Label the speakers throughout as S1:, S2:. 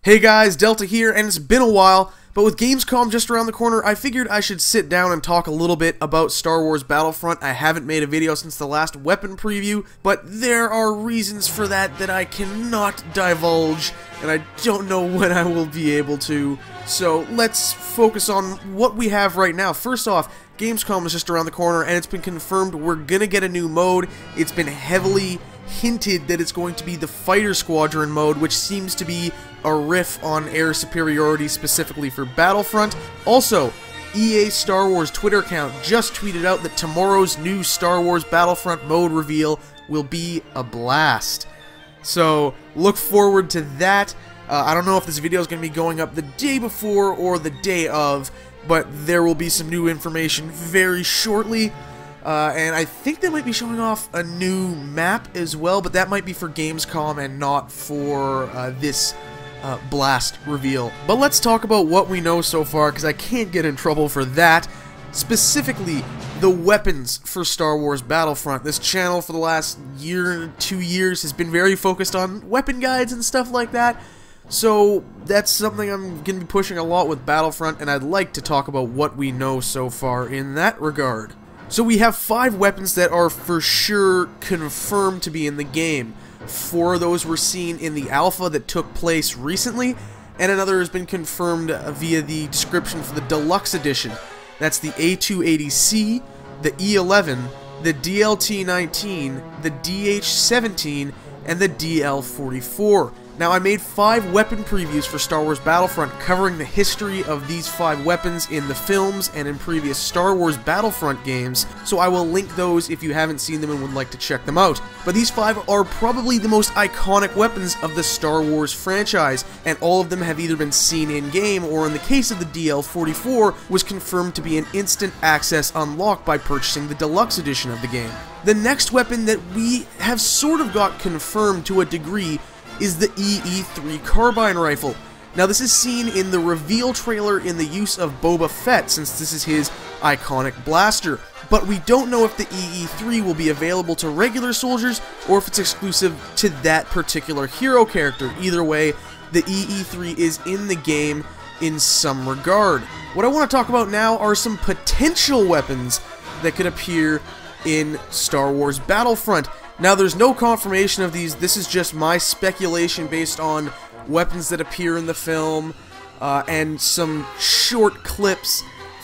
S1: Hey guys, Delta here, and it's been a while, but with Gamescom just around the corner, I figured I should sit down and talk a little bit about Star Wars Battlefront. I haven't made a video since the last weapon preview, but there are reasons for that I cannot divulge, and I don't know when I will be able to. So let's focus on what we have right now. First off, Gamescom is just around the corner, and it's been confirmed we're gonna get a new mode. It's been heavily hinted that it's going to be the Fighter Squadron mode, which seems to be a riff on air superiority specifically for Battlefront. Also, EA Star Wars Twitter account just tweeted out that tomorrow's new Star Wars Battlefront mode reveal will be a blast. So, look forward to that. I don't know if this video is going to be going up the day before or the day of, but there will be some new information very shortly. And I think they might be showing off a new map as well, but that might be for Gamescom and not for this blast reveal. But let's talk about what we know so far, because I can't get in trouble for that. Specifically, the weapons for Star Wars Battlefront. This channel for the last year, 2 years, has been very focused on weapon guides and stuff like that. So that's something I'm going to be pushing a lot with Battlefront, and I'd like to talk about what we know so far in that regard. So we have 5 weapons that are for sure confirmed to be in the game. 4 of those were seen in the alpha that took place recently, and another has been confirmed via the description for the Deluxe Edition. That's the A280C, the E11, the DLT-19, the DH-17, and the DL-44. Now, I made 5 weapon previews for Star Wars Battlefront covering the history of these 5 weapons in the films and in previous Star Wars Battlefront games, so I will link those if you haven't seen them and would like to check them out. But these 5 are probably the most iconic weapons of the Star Wars franchise, and all of them have either been seen in-game or, in the case of the DL-44, was confirmed to be an instant access unlock by purchasing the Deluxe Edition of the game. The next weapon that we have sort of got confirmed to a degree is the EE3 carbine rifle. Now, this is seen in the reveal trailer in the use of Boba Fett, since this is his iconic blaster, but we don't know if the EE3 will be available to regular soldiers or if it's exclusive to that particular hero character. Either way, the EE3 is in the game in some regard. What I want to talk about now are some potential weapons that could appear in Star Wars Battlefront. Now, there's no confirmation of these. This is just my speculation based on weapons that appear in the film and some short clips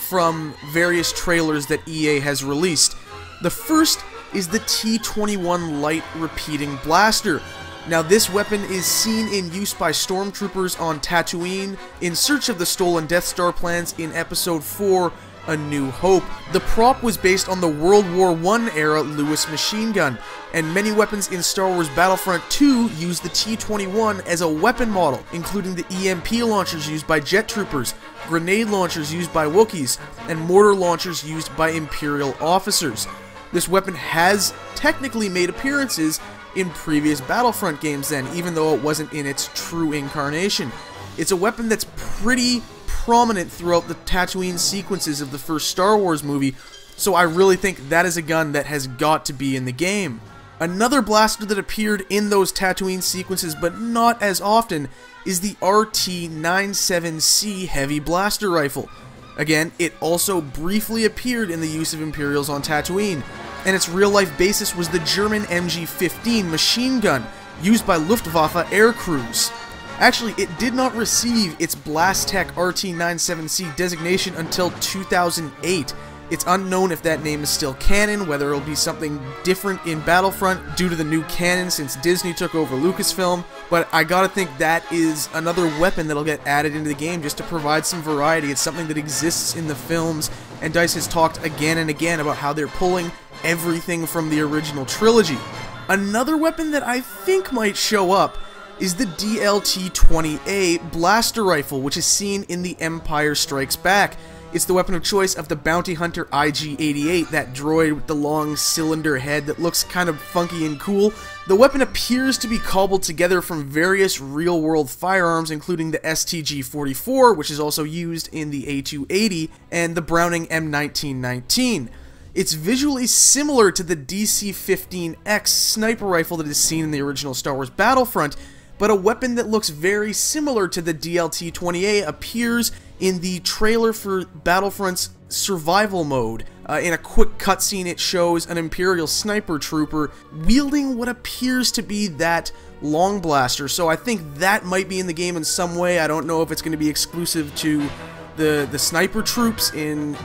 S1: from various trailers that EA has released. The first is the T-21 Light Repeating Blaster. Now, this weapon is seen in use by stormtroopers on Tatooine in search of the stolen Death Star plans in Episode 4, A New Hope. The prop was based on the World War I era Lewis machine gun, and many weapons in Star Wars Battlefront 2 use the T-21 as a weapon model, including the EMP launchers used by jet troopers, grenade launchers used by Wookiees, and mortar launchers used by Imperial officers. This weapon has technically made appearances in previous Battlefront games then, even though it wasn't in its true incarnation. It's a weapon that's pretty prominent throughout the Tatooine sequences of the first Star Wars movie, so I really think that is a gun that has got to be in the game. Another blaster that appeared in those Tatooine sequences, but not as often, is the RT-97C Heavy Blaster Rifle. Again, it also briefly appeared in the use of Imperials on Tatooine, and its real-life basis was the German MG-15 machine gun, used by Luftwaffe air crews. Actually, it did not receive its BlastTech RT-97C designation until 2008. It's unknown if that name is still canon, whether it'll be something different in Battlefront due to the new canon since Disney took over Lucasfilm, but I gotta think that is another weapon that'll get added into the game just to provide some variety. It's something that exists in the films, and DICE has talked again and again about how they're pulling everything from the original trilogy. Another weapon that I think might show up is the DLT-20A blaster rifle, which is seen in The Empire Strikes Back. It's the weapon of choice of the bounty hunter IG-88, that droid with the long cylinder head that looks kind of funky and cool. The weapon appears to be cobbled together from various real-world firearms, including the STG-44, which is also used in the A280, and the Browning M1919. It's visually similar to the DC-15X sniper rifle that is seen in the original Star Wars Battlefront, but a weapon that looks very similar to the DLT-20A appears in the trailer for Battlefront's survival mode. In a quick cutscene, it shows an Imperial sniper trooper wielding what appears to be that long blaster, so I think that might be in the game in some way. I don't know if it's going to be exclusive to the sniper troops in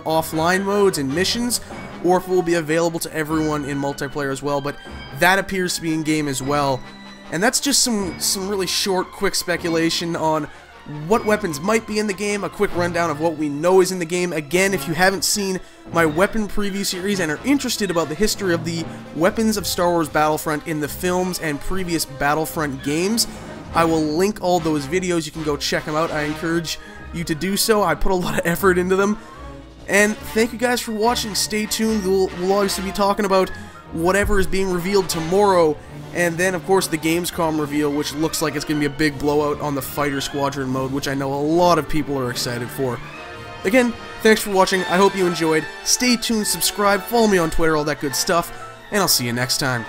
S1: offline modes and missions, or if it will be available to everyone in multiplayer as well, but that appears to be in game as well. And that's just some really short, quick speculation on what weapons might be in the game, a quick rundown of what we know is in the game. Again, if you haven't seen my weapon preview series and are interested about the history of the weapons of Star Wars Battlefront in the films and previous Battlefront games, I will link all those videos. You can go check them out. I encourage you to do so. I put a lot of effort into them. And thank you guys for watching. Stay tuned. We'll obviously be talking about whatever is being revealed tomorrow, and then of course the Gamescom reveal, which looks like it's going to be a big blowout on the Fighter Squadron mode, which I know a lot of people are excited for. Again, thanks for watching. I hope you enjoyed. Stay tuned, subscribe, follow me on Twitter, all that good stuff, and I'll see you next time.